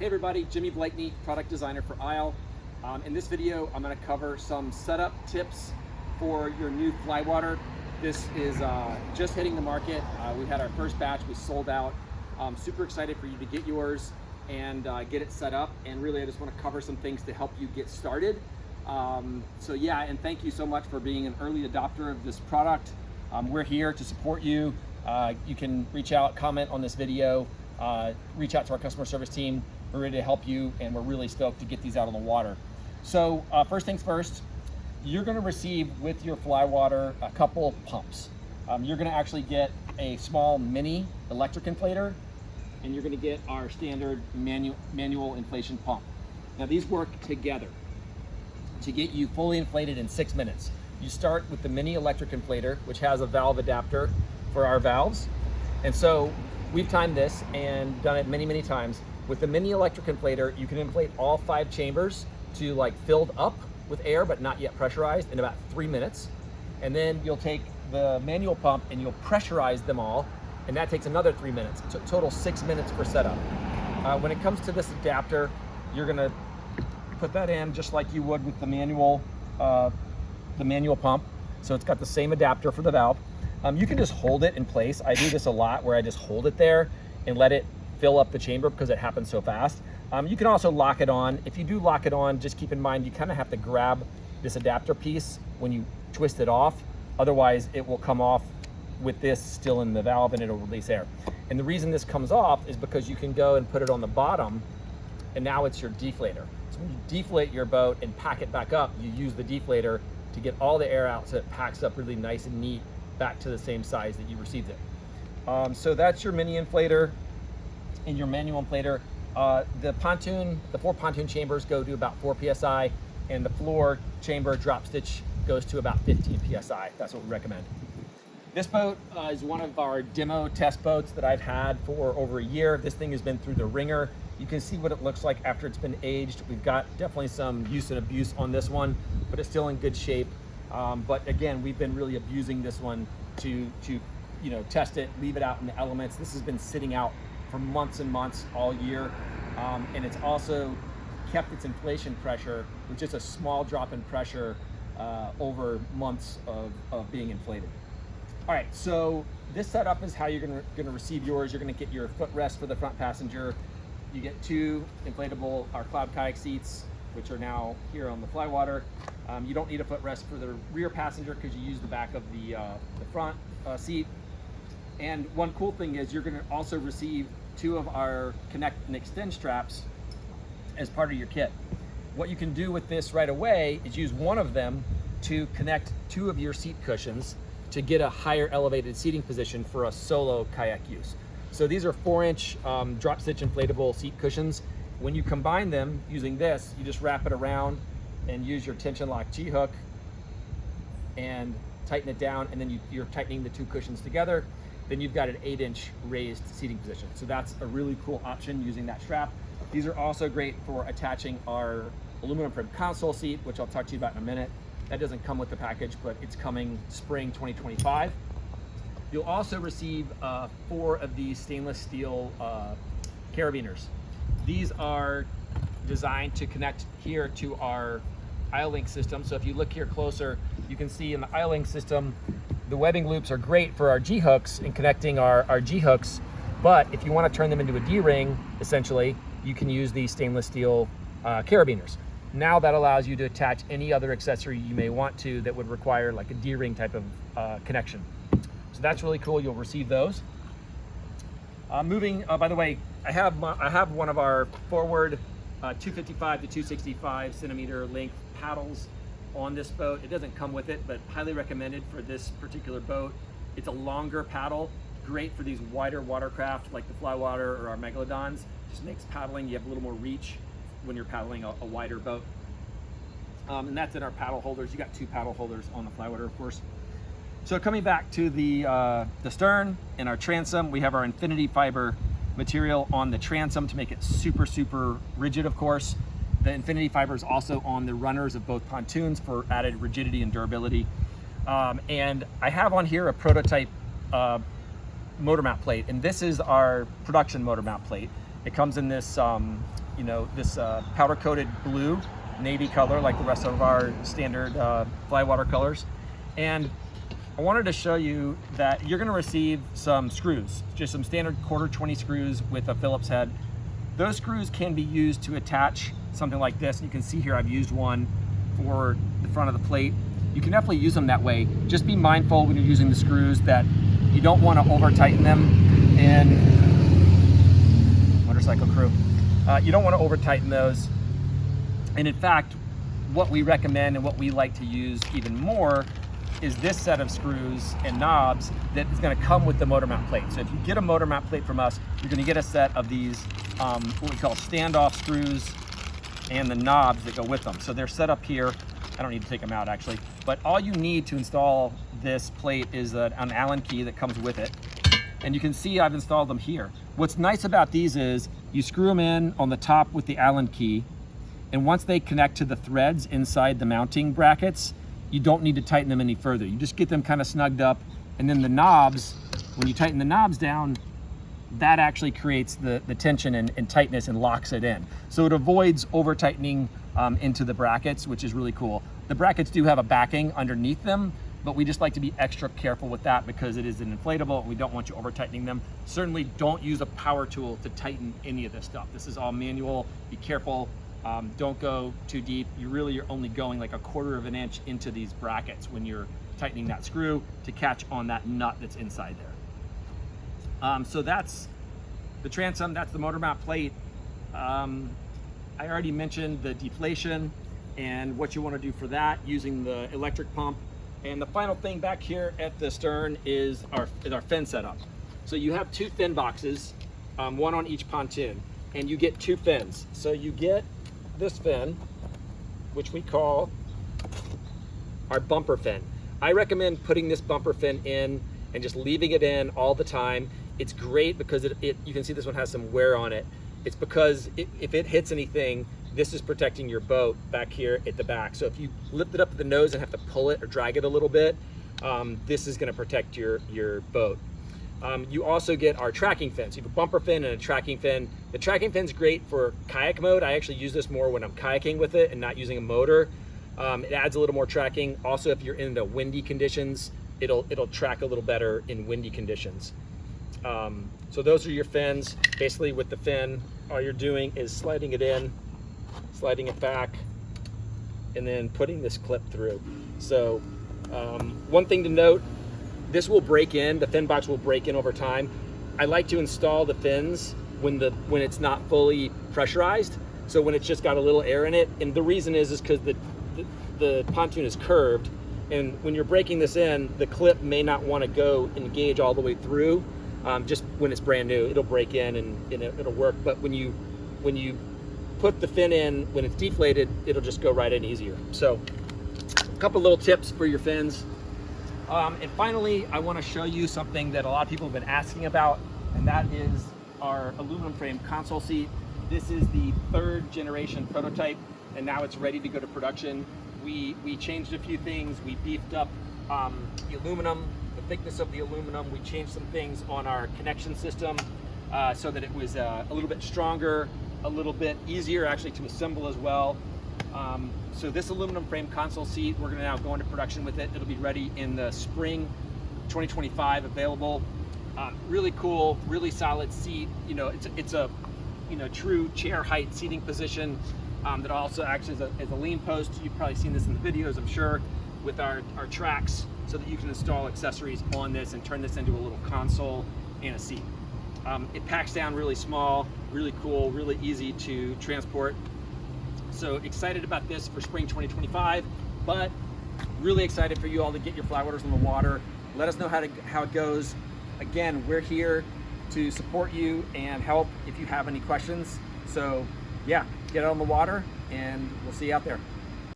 Hey everybody, Jimmy Blakeney, product designer for Isle. In this video, I'm going to cover some setup tips for your new Flywater. This is just hitting the market. We had our first batch, we sold out. I'm super excited for you to get yours and get it set up. And really, I just want to cover some things to help you get started. So yeah, and thank you so much for being an early adopter of this product. We're here to support you. You can reach out, comment on this video, reach out to our customer service team. We're ready to help you, and we're really stoked to get these out on the water. So first things first, you're gonna receive with your Flywater a couple pumps. You're gonna actually get a small mini electric inflator, and you're gonna get our standard manual inflation pump. Now these work together to get you fully inflated in 6 minutes. You start with the mini electric inflator, which has a valve adapter for our valves. And so we've timed this and done it many, many times. With the mini electric inflator, you can inflate all 5 chambers to like filled up with air, but not yet pressurized in about 3 minutes. And then you'll take the manual pump and you'll pressurize them all. And that takes another 3 minutes. So total 6 minutes per setup. When it comes to this adapter, you're gonna put that in just like you would with the manual pump. So it's got the same adapter for the valve. You can just hold it in place. I do this a lot where I just hold it there and let it fill up the chamber because it happens so fast. You can also lock it on. If you do lock it on, just keep in mind you kind of have to grab this adapter piece when you twist it off. Otherwise, it will come off with this still in the valve and it'll release air. And the reason this comes off is because you can go and put it on the bottom, and now it's your deflator. So when you deflate your boat and pack it back up, you use the deflator to get all the air out so it packs up really nice and neat back to the same size that you received it. So that's your mini inflator and your manual inflator. The 4 pontoon chambers go to about 4 PSI, and the floor chamber drop stitch goes to about 15 PSI. That's what we recommend. This boat is one of our demo test boats that I've had for over a year. This thing has been through the ringer. You can see what it looks like after it's been aged. We've got definitely some use and abuse on this one, but it's still in good shape. But again, we've been really abusing this one to test it, leave it out in the elements. This has been sitting out for months and months all year. And it's also kept its inflation pressure with just a small drop in pressure over months of being inflated. All right, so this setup is how you're gonna receive yours. You're gonna get your footrest for the front passenger. You get 2 inflatable, our cloud kayak seats, which are now here on the Flywater. You don't need a footrest for the rear passenger because you use the back of the front seat. And one cool thing is you're gonna also receive 2 of our connect and extend straps as part of your kit. What you can do with this right away is use one of them to connect 2 of your seat cushions to get a higher elevated seating position for a solo kayak use. So these are 4-inch drop stitch inflatable seat cushions. When you combine them using this, you just wrap it around and use your tension lock G-hook and tighten it down, and then you're tightening the 2 cushions together. Then you've got an 8-inch raised seating position. So that's a really cool option using that strap. These are also great for attaching our aluminum trim console seat, which I'll talk to you about in a minute. That doesn't come with the package, but it's coming spring 2025. You'll also receive 4 of these stainless steel carabiners. These are designed to connect here to our I-Link system. So if you look here closer, you can see in the I-Link system, the webbing loops are great for our G-hooks and connecting our G-hooks, but if you want to turn them into a D-ring, essentially, you can use these stainless steel carabiners. Now that allows you to attach any other accessory you may want to that would require like a D-ring type of connection. So that's really cool. You'll receive those. By the way, I have one of our forward 255 to 265 centimeter length paddles on this boat. It doesn't come with it, but highly recommended for this particular boat. It's a longer paddle, great for these wider watercraft like the Flywater or our Megalodons. Just makes paddling, you have a little more reach when you're paddling a wider boat. And that's in our paddle holders. You got 2 paddle holders on the Flywater, of course. So coming back to the stern and our transom, we have our infinity fiber material on the transom to make it super, super rigid, of course. The infinity fiber is also on the runners of both pontoons for added rigidity and durability. And I have on here a prototype motor mount plate, and this is our production motor mount plate. It comes in this you know, this powder coated blue, navy color like the rest of our standard Flywater colors. And I wanted to show you that you're gonna receive some screws, just some standard 1/4 screws with a Phillips head. Those screws can be used to attach something like this. You can see here I've used one for the front of the plate. You can definitely use them that way. Just be mindful when you're using the screws that you don't want to over tighten them. And motorcycle crew, you don't want to over tighten those. And in fact, what we recommend and what we like to use even more is this set of screws and knobs that is going to come with the motor mount plate. So if you get a motor mount plate from us, you're going to get a set of these what we call standoff screws and the knobs that go with them. So they're set up here. I don't need to take them out actually, but all you need to install this plate is an Allen key that comes with it. And you can see I've installed them here. What's nice about these is you screw them in on the top with the Allen key, and once they connect to the threads inside the mounting brackets, you don't need to tighten them any further. You just get them kind of snugged up, and then the knobs, when you tighten the knobs down, that actually creates the tension and tightness and locks it in. So it avoids over tightening into the brackets, which is really cool. The brackets do have a backing underneath them, but we just like to be extra careful with that because it is an inflatable and we don't want you over tightening them. Certainly don't use a power tool to tighten any of this stuff. This is all manual, be careful. Don't go too deep. You're only going like 1/4 of an inch into these brackets when you're tightening that screw to catch on that nut that's inside there. So that's the transom, that's the motor mount plate. I already mentioned the deflation and what you want to do for that using the electric pump. And the final thing back here at the stern is our fin setup. So you have 2 fin boxes, one on each pontoon, and you get 2 fins. So you get this fin, which we call our bumper fin. I recommend putting this bumper fin in and just leaving it in all the time. It's great because you can see this one has some wear on it. It's because if it hits anything, this is protecting your boat back here at the back. So if you lift it up at the nose and have to pull it or drag it a little bit, this is gonna protect your boat. You also get our tracking fin. So you have a bumper fin and a tracking fin. The tracking fin's great for kayak mode. I actually use this more when I'm kayaking with it and not using a motor. It adds a little more tracking. Also, if you're in the windy conditions, it'll track a little better in windy conditions. So those are your fins. Basically with the fin, all you're doing is sliding it in, sliding it back, and then putting this clip through. So one thing to note, this will break in, the fin box will break in over time. I like to install the fins when it's not fully pressurized. So when it's just got a little air in it. And the reason is because the pontoon is curved, and when you're breaking this in, the clip may not want to go engage all the way through. Just when it's brand new, it'll break in and it'll work. But when you put the fin in, when it's deflated, it'll just go right in easier. So a couple little tips for your fins. And finally, I want to show you something that a lot of people have been asking about, and that is our aluminum frame console seat. This is the 3rd generation prototype, and now it's ready to go to production. We changed a few things. We beefed up the aluminum, the thickness of the aluminum. We changed some things on our connection system so that it was a little bit stronger, a little bit easier actually to assemble as well. So this aluminum frame console seat, we're gonna now go into production with it. It'll be ready in the spring 2025, available. Really cool, really solid seat. You know, it's a true chair height seating position that also acts as a lean post. You've probably seen this in the videos, I'm sure, with our tracks, so that you can install accessories on this and turn this into a little console and a seat. It packs down really small, really cool, really easy to transport. So excited about this for spring 2025, but really excited for you all to get your Flywaters on the water. Let us know how it goes. Again, we're here to support you and help if you have any questions. So yeah, get out on the water and we'll see you out there.